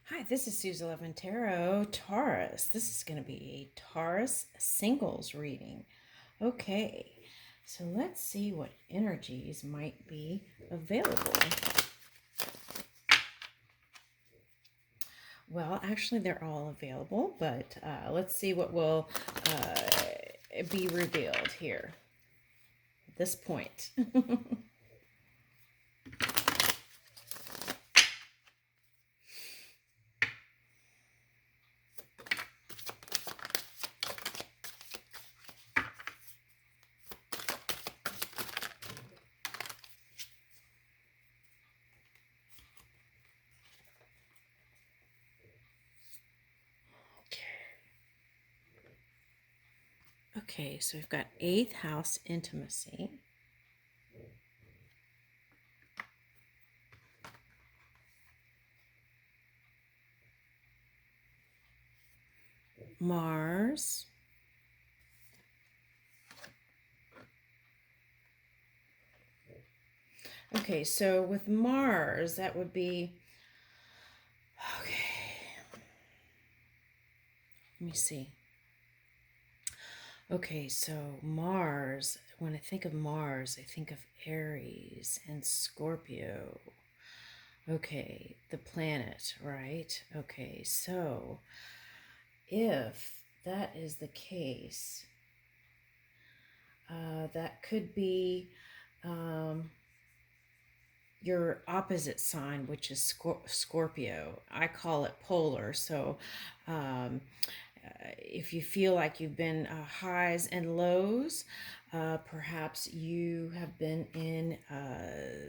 Hi, this is Suze 11 Tarot Taurus. This is going to be a Taurus singles reading. Okay, so let's see what energies might be available. Well, actually, they're all available, but let's see what will be revealed here at this point. Okay, so we've got 8th house intimacy. Mars. Okay, so with Mars, that would be, okay, let me see. Okay, so Mars, when I think of Mars, I think of Aries and Scorpio. Okay, the planet, right? Okay, so if that is the case, that could be your opposite sign, which is Scorpio. I call it polar. So if you feel like you've been highs and lows, perhaps you have been in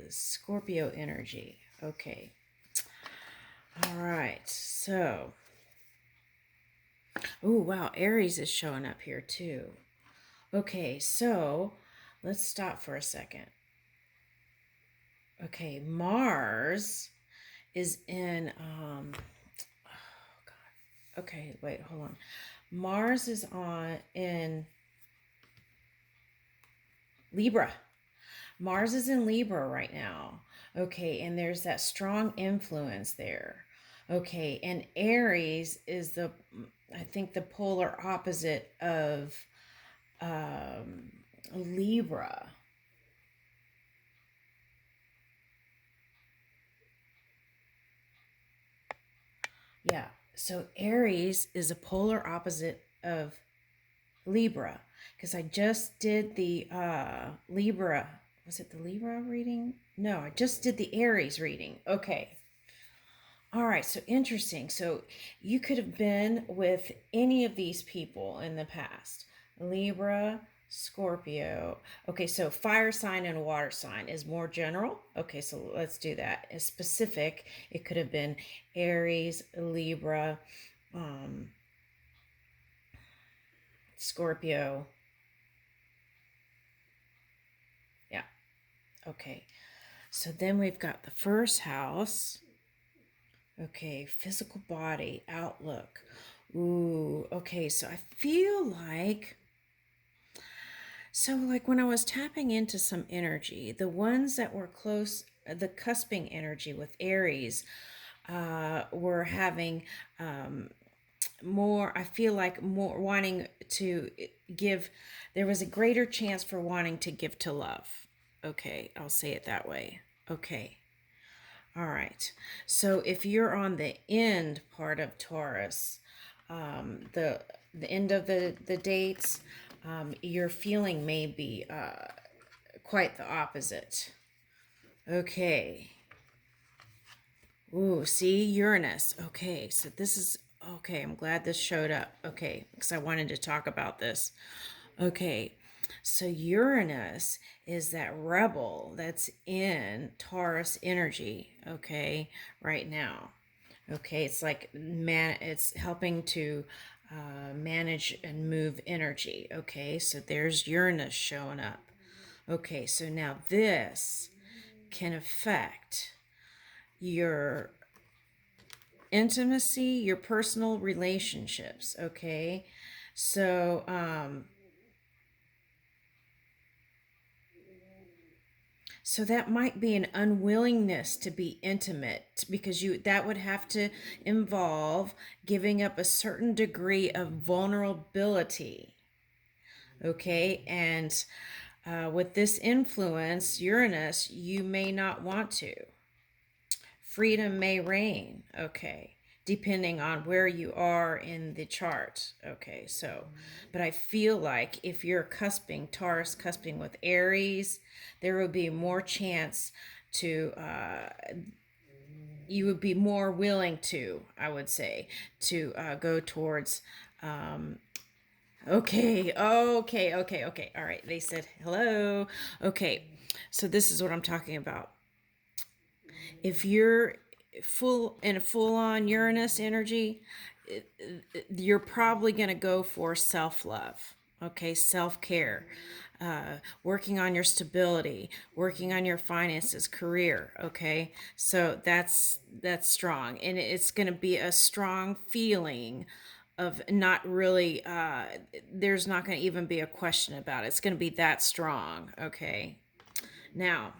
Scorpio energy. Okay. All right. So, oh, wow. Aries is showing up here too. Okay. So let's stop for a second. Okay. Mars is in, oh God. Okay. Wait, hold on. Mars is in Libra. Mars is in Libra right now. Okay, and there's that strong influence there. Okay, and Aries is I think, the polar opposite of Libra. Yeah, so Aries is a polar opposite of Libra, because I just did the Libra. Was it the Libra reading? No, I just did the Aries reading. Okay. All right, so interesting. So you could have been with any of these people in the past. Libra, Scorpio. Okay, so fire sign and water sign is more general. Okay, so let's do that. As specific, it could have been Aries, Libra, Scorpio. Yeah, okay. So then we've got the first house. Okay, physical body, outlook. Ooh, okay, so I feel like, when I was tapping into some energy, the ones that were close, the cusping energy with Aries, were having more, I feel like, more wanting to give, there was a greater chance for wanting to give to love. Okay, I'll say it that way. Okay. All right. So if you're on the end part of Taurus, the end of the dates, your feeling may be quite the opposite. Okay. Ooh, see, Uranus. Okay, so this is okay. I'm glad this showed up. Okay, because I wanted to talk about this. Okay, so Uranus is that rebel that's in Taurus energy, okay, right now. Okay, it's like it's helping to manage and move energy. Okay, so there's Uranus showing up. Okay, so now this can affect your intimacy, your personal relationships. Okay, So that might be an unwillingness to be intimate, because that would have to involve giving up a certain degree of vulnerability. Okay, and with this influence, Uranus, you may not want to. Freedom may reign, okay, depending on where you are in the chart. Okay, so, but I feel like if you're Taurus cusping with Aries, there would be more chance to, you would be more willing to, I would say, to go towards, okay, okay. All right, they said hello. Okay, so this is what I'm talking about. If you're full on Uranus energy, you're probably going to go for self-love. Okay, self-care, working on your stability, working on your finances, career. Okay, so that's strong, and it's going to be a strong feeling of not really, there's not going to even be a question about it. It's going to be that strong. Okay, now,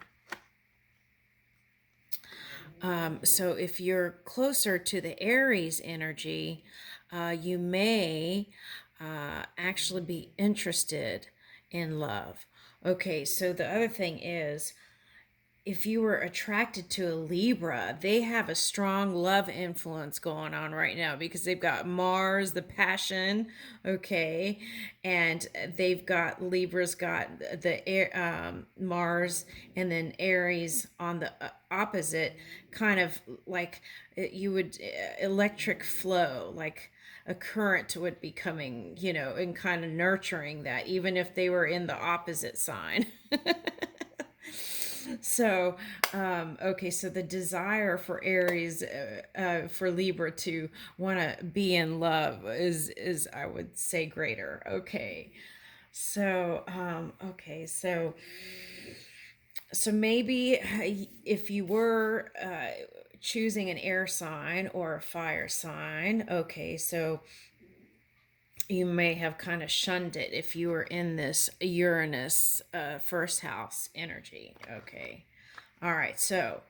so if you're closer to the Aries energy, you may actually be interested in love. Okay, so the other thing is, if you were attracted to a Libra, they have a strong love influence going on right now, because they've got Mars, the passion, okay, and Libra's got the Mars, and then Aries on the opposite, kind of like you would electric flow, like a current would be coming, and kind of nurturing that, even if they were in the opposite sign. So, okay, so the desire for Aries, for Libra to want to be in love is I would say greater. Okay, so so maybe if you were choosing an air sign or a fire sign, okay, so you may have kind of shunned it if you were in this Uranus first house energy. Okay. All right. So,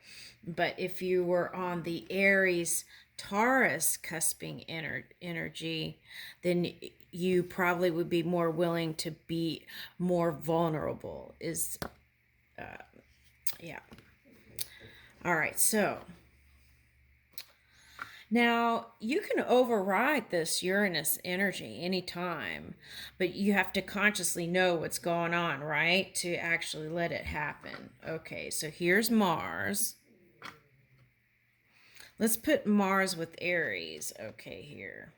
but if you were on the Aries Taurus cusping energy, then you probably would be more willing to be more vulnerable. Yeah. All right. So, now, you can override this Uranus energy anytime, but you have to consciously know what's going on, right? To actually let it happen. Okay, so here's Mars. Let's put Mars with Aries. Okay, here.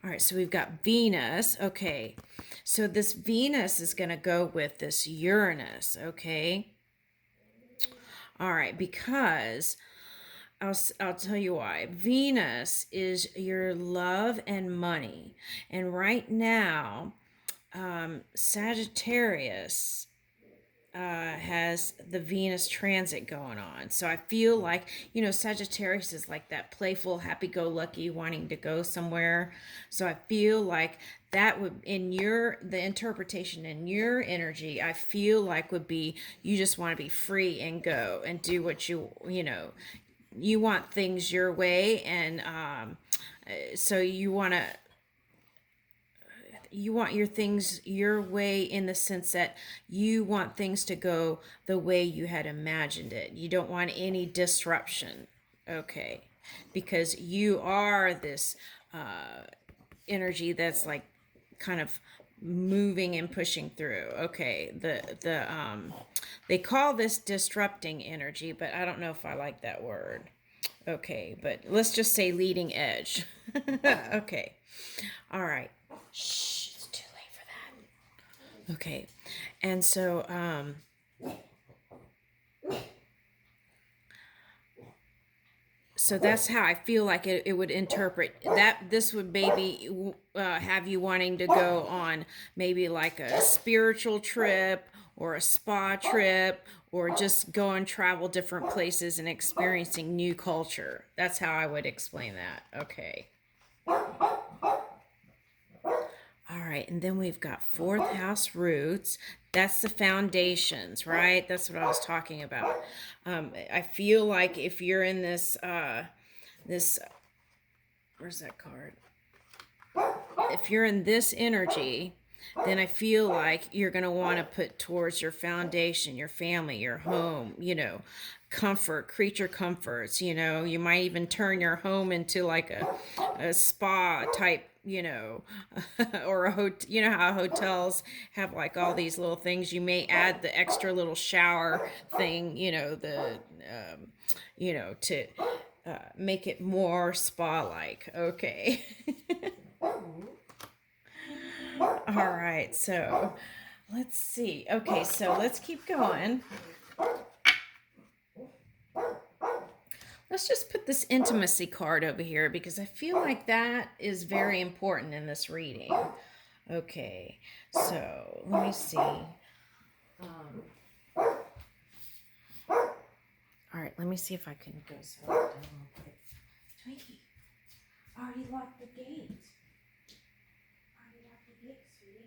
All right, so we've got Venus. Okay, so this Venus is going to go with this Uranus, okay? All right, because I'll tell you why. Venus is your love and money. And right now, Sagittarius has the Venus transit going on. So I feel like, Sagittarius is like that playful, happy go lucky, wanting to go somewhere. So I feel like that would, the interpretation in your energy, I feel like would be, you just want to be free and go and do what you want things your way. And so you want your things your way, in the sense that you want things to go the way you had imagined it. You don't want any disruption, okay? Because you are this energy that's like kind of moving and pushing through. Okay, they call this disrupting energy, but I don't know if I like that word. Okay, but let's just say leading edge. Okay, all right. Shh, it's too late for that. Okay, and so that's how I feel like it would interpret that. This would maybe have you wanting to go on maybe like a spiritual trip or a spa trip, or just go and travel different places and experiencing new culture. That's how I would explain that. Okay. All right, and then we've got fourth house roots. That's the foundations, right? That's what I was talking about. I feel like if you're in this, where's that card? If you're in this energy, then I feel like you're going to want to put towards your foundation, your family, your home, comfort, creature comforts. You might even turn your home into like a spa type, or a hotel. You know how hotels have like all these little things. You may add the extra little shower thing, to make it more spa like. Okay. All right, so let's see. Okay, so let's keep going. Let's just put this intimacy card over here because I feel like that is very important in this reading. Okay, so let me see. All right, let me see if I can go slow down real quick. Twinkie, I already locked the gate. Sweetie.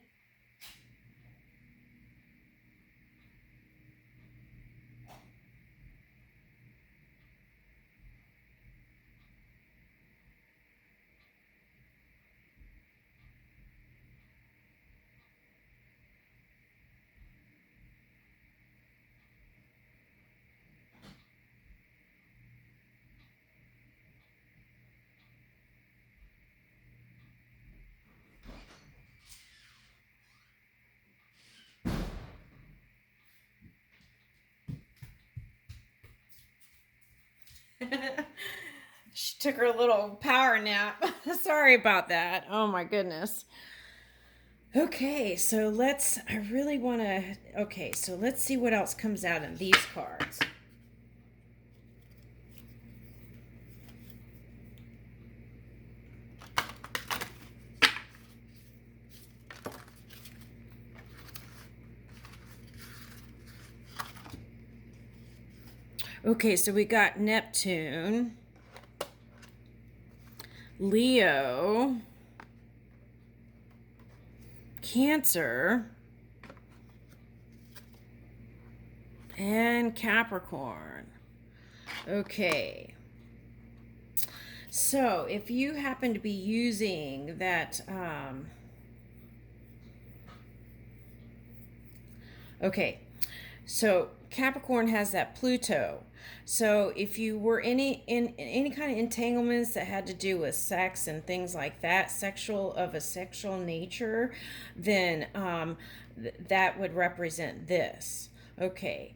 She took her little power nap. Sorry about that. Oh my goodness. Okay, so let's see what else comes out in these cards. Okay, so we got Neptune, Leo, Cancer, and Capricorn. Okay. So if you happen to be using that, okay, so Capricorn has that Pluto. So if you were in any kind of entanglements that had to do with sex and things like that, of a sexual nature, then that would represent this. Okay,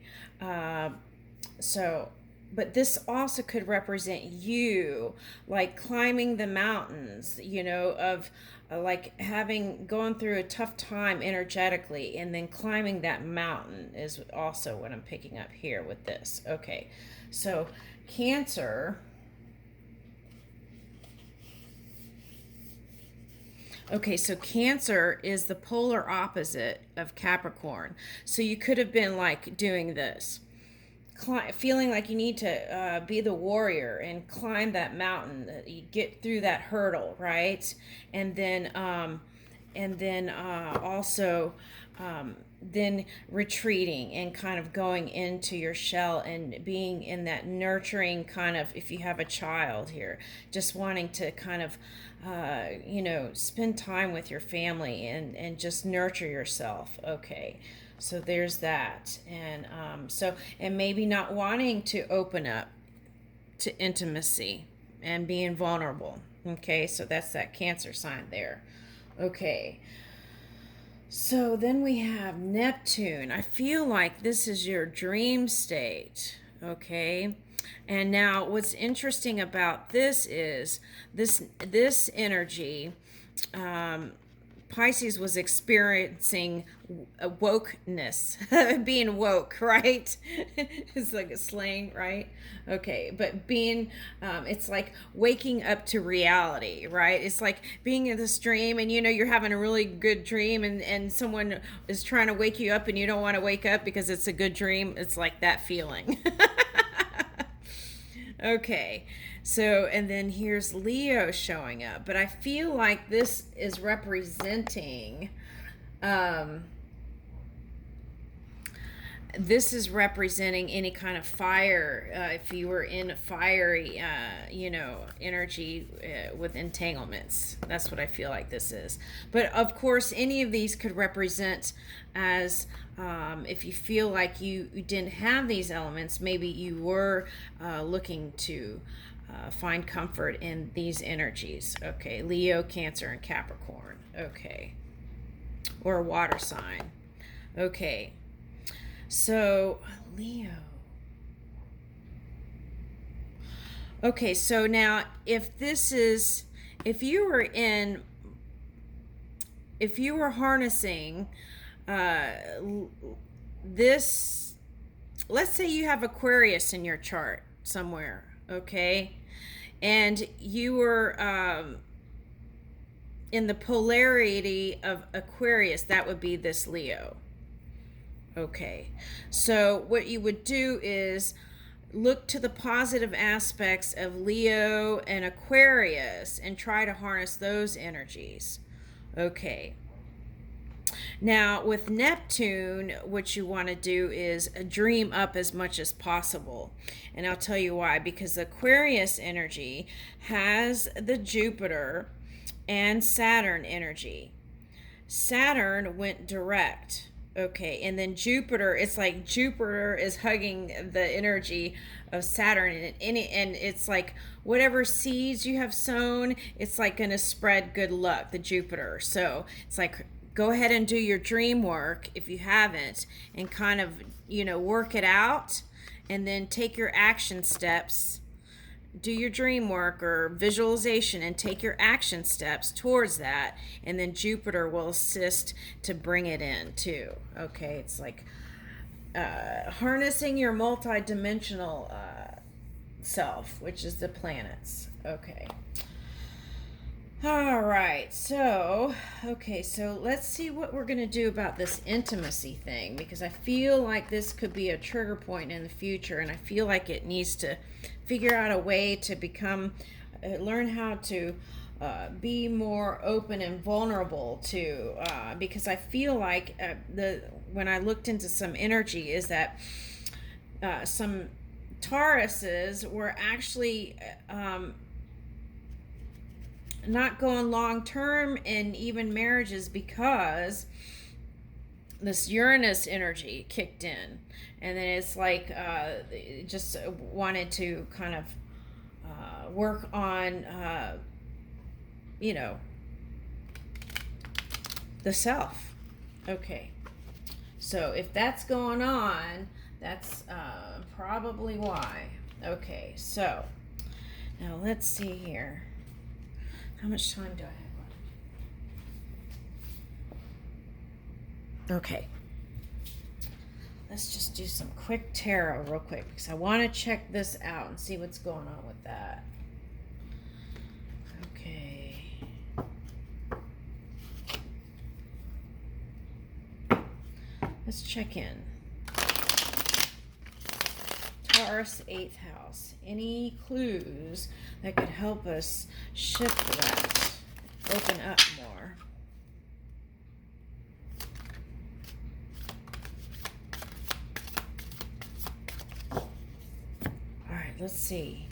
so but this also could represent you like climbing the mountains, of like having gone through a tough time energetically and then climbing that mountain is also what I'm picking up here with this. Okay, so Cancer. Okay, so Cancer is the polar opposite of Capricorn. So you could have been like doing this, feeling like you need to be the warrior and climb that mountain, you get through that hurdle, right? And then also then retreating and kind of going into your shell and being in that nurturing kind of, if you have a child here, just wanting to kind of spend time with your family and just nurture yourself. Okay, so there's that. And and maybe not wanting to open up to intimacy and being vulnerable. Okay, so that's that Cancer sign there. Okay, so then we have Neptune. I feel like this is your dream state. Okay, and now what's interesting about this is this energy, Pisces was experiencing wokeness, being woke, right? It's like a slang, right? Okay, but it's like waking up to reality, right? It's like being in this dream and you're having a really good dream and someone is trying to wake you up and you don't want to wake up because it's a good dream. It's like that feeling. Okay. So, and then here's Leo showing up. But I feel like this is representing, um, any kind of fire. If you were in a fiery, energy with entanglements, that's what I feel like this is. But of course, any of these could represent as, if you feel like you didn't have these elements, maybe you were looking to find comfort in these energies. Okay, Leo, Cancer, and Capricorn. Okay, or a water sign. Okay. So, Leo. Okay, so now if you were harnessing uh, this, let's say you have Aquarius in your chart somewhere, okay? And you were in the polarity of Aquarius, that would be this Leo. Okay, so what you would do is look to the positive aspects of Leo and Aquarius and try to harness those energies. Okay. Now, with Neptune, what you want to do is dream up as much as possible. And I'll tell you why. Because Aquarius energy has the Jupiter and Saturn energy. Saturn went direct. Okay, and then Jupiter, it's like Jupiter is hugging the energy of Saturn, and it's like whatever seeds you have sown, it's like going to spread good luck, the Jupiter. So it's like, go ahead and do your dream work if you haven't, and kind of, work it out, and then take your action steps. Do your dream work or visualization and take your action steps towards that, and then Jupiter will assist to bring it in too. Okay, it's like harnessing your multi-dimensional self, which is the planets. Okay. All right, so let's see what we're going to do about this intimacy thing, because I feel like this could be a trigger point in the future, and I feel like it needs to figure out a way to learn how to be more open and vulnerable to, because I feel like when I looked into some energy is that some Tauruses were actually not going long term in even marriages because this Uranus energy kicked in, and then it's like just wanted to kind of work on the self. Okay, so if that's going on, that's probably why. Okay, so now let's see here. How much time do I have left? Okay. Let's just do some quick tarot real quick, because I want to check this out and see what's going on with that. Okay. Let's check in. Taurus 8th house. Any clues that could help us shift that, open up more? All right, let's see.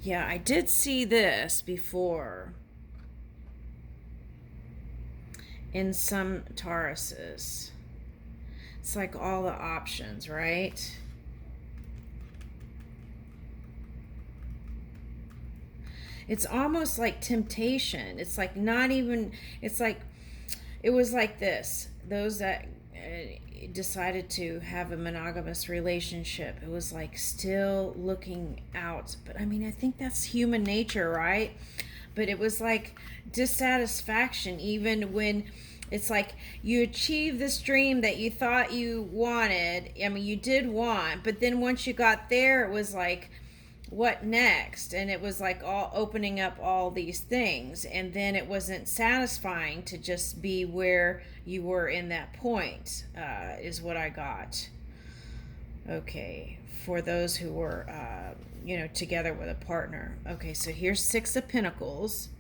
Yeah, I did see this before in some Tauruses. It's like all the options, right? It's almost like temptation. It's like not even, it's like, it was like this. Those that decided to have a monogamous relationship, it was like still looking out. But I mean, I think that's human nature, right? But it was like dissatisfaction even when it's like you achieved this dream that you thought you wanted. I mean, you did want, but then once you got there, it was like what next? And it was like all opening up all these things, and then it wasn't satisfying to just be where you were in that point, is what I got. Okay, for those who were, together with a partner. Okay, so here's Six of Pentacles.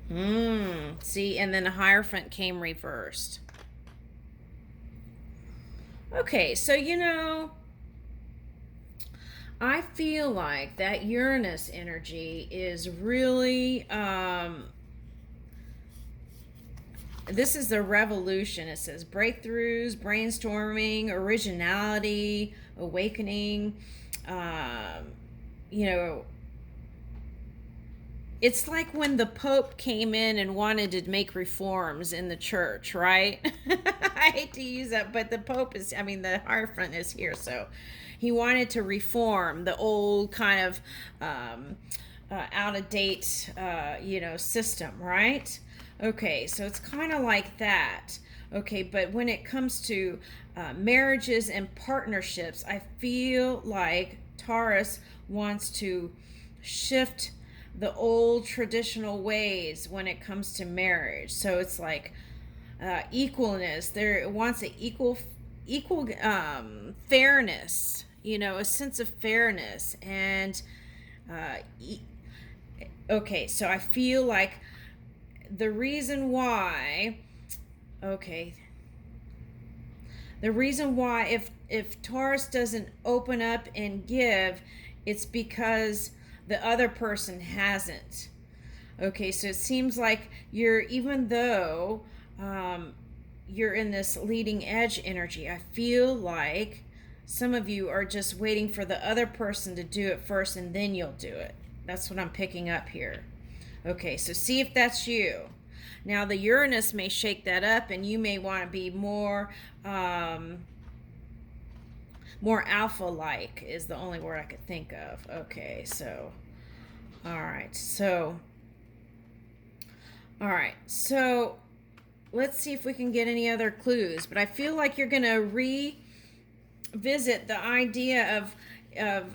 See, and then the Hierophant came reversed. Okay, so I feel like that Uranus energy is really, this is the revolution. It says breakthroughs, brainstorming, originality, awakening. You know, it's like when the Pope came in and wanted to make reforms in the church, right? I hate to use that, but the Pope is, the Hierophant is here, so he wanted to reform the old kind of out of date, system, right? Okay, so it's kind of like that. Okay, but when it comes to marriages and partnerships, I feel like Taurus wants to shift the old traditional ways when it comes to marriage. So it's like equalness. There wants an equal fairness. A sense of fairness. And okay, so I feel like the reason why. Okay. The reason why if Taurus doesn't open up and give, it's because the other person hasn't. Okay, so it seems like even though you're in this leading edge energy, I feel like some of you are just waiting for the other person to do it first and then you'll do it. That's what I'm picking up here. Okay, so see if that's you. Now the Uranus may shake that up and you may want to be more alpha-like is the only word I could think of. Okay, so all right, so let's see if we can get any other clues. But I feel like you're gonna revisit the idea of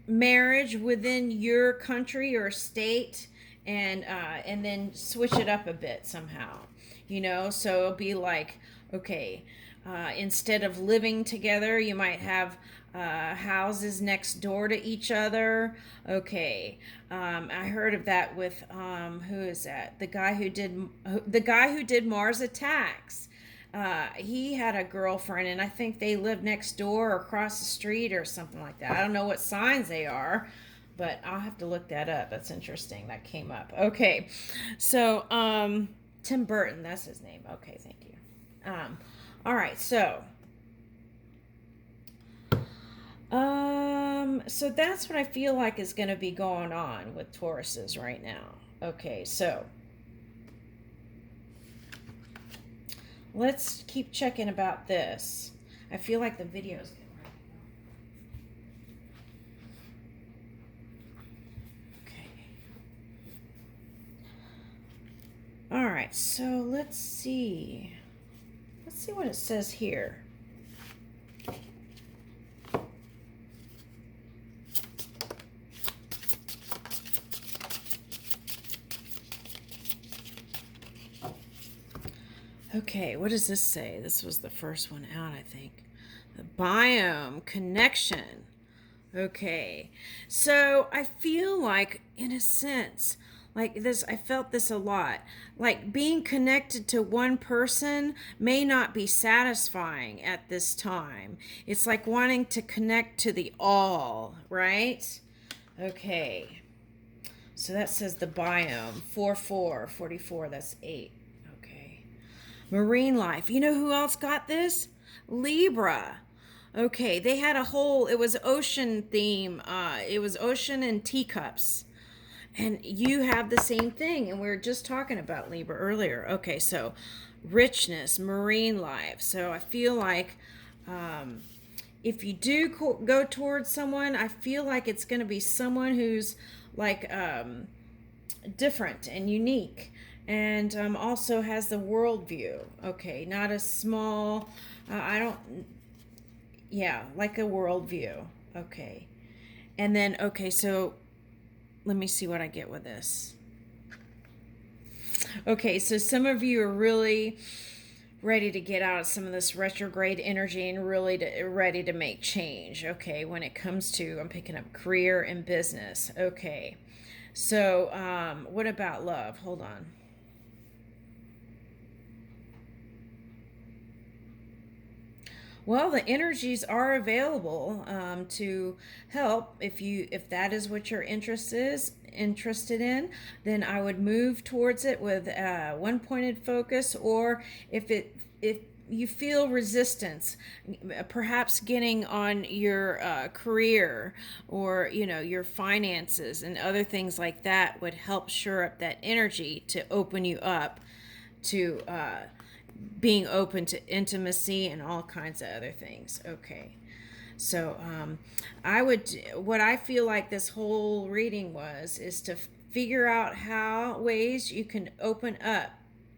marriage within your country or state, and then switch it up a bit somehow. So it'll be like, okay, instead of living together, you might have houses next door to each other. Okay, I heard of that with who is that? The guy who did Mars Attacks. He had a girlfriend, and I think they lived next door or across the street or something like that. I don't know what signs they are, but I'll have to look that up. That's interesting. That came up. Okay, so Tim Burton, that's his name. Okay, thank you. All right, so so that's what I feel like is going to be going on with Tauruses right now. Okay, so let's keep checking about this. I feel like the video's getting ready. Okay. All right, so let's see. Let's see what it says here. Okay, what does this say? This was the first one out, I think. The biome connection. Okay, so I feel like, in a sense, like this, I felt this a lot. Like being connected to one person may not be satisfying at this time. It's like wanting to connect to the all, right? Okay, so that says the biome. 44, that's 8. Marine life. You know who else got this? Libra. Okay, they had it was ocean theme. It was ocean and teacups. And you have the same thing. And we were just talking about Libra earlier. Okay, so richness, marine life. So I feel like if you do go towards someone, I feel like it's going to be someone who's like different and unique. And also has the worldview. Okay, not a small, Yeah, like a worldview. Okay. And then, okay, so let me see what I get with this. Okay, so some of you are really ready to get out of some of this retrograde energy and really ready to make change. Okay, when it comes to, I'm picking up career and business. Okay, so what about love? Hold on. Well, the energies are available to help if that is what your interested in. Then I would move towards it with one pointed focus, or if you feel resistance, perhaps getting on your career or your finances and other things like that would help shore up that energy to open you up to being open to intimacy and all kinds of other things. Okay. So, what I feel like this whole reading is to figure out how ways you can open up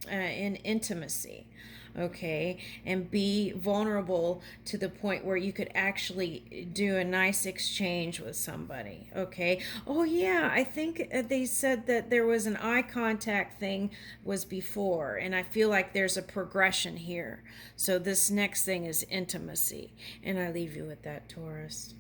in intimacy, okay, and be vulnerable to the point where you could actually do a nice exchange with somebody, okay. Oh yeah, I think they said that there was an eye contact thing was before, and I feel like there's a progression here. So this next thing is intimacy, and I leave you with that, Taurus.